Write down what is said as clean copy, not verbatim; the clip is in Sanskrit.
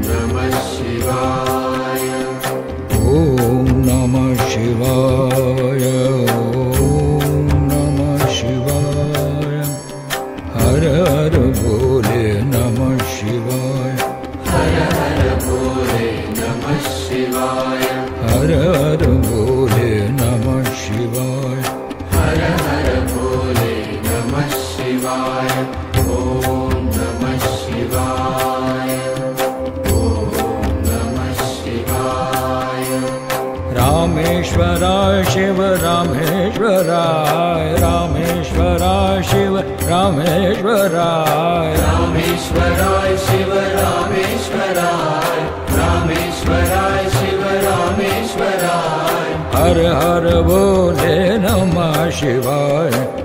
नमः शिवाय। ॐ नमः शिवाय। ॐ नमः शिवाय। हर हर भोले नमः शिवाय। हर हर भोले नमः शिवाय। हर हर भोले नमः शिवाय। हर हर भोले नमः शिवाय। ॐ नमः शिवाय। ॐ नमः शिवाय। रामेश्वराय शिव रामेश्वराय। रामेश्वराय शिव रामेश्वराय। रामेश्वराय शिव रामेश्वराय। रामेश्वराय शिव रामेश्वराय। हर हर भोले नमः शिवाय।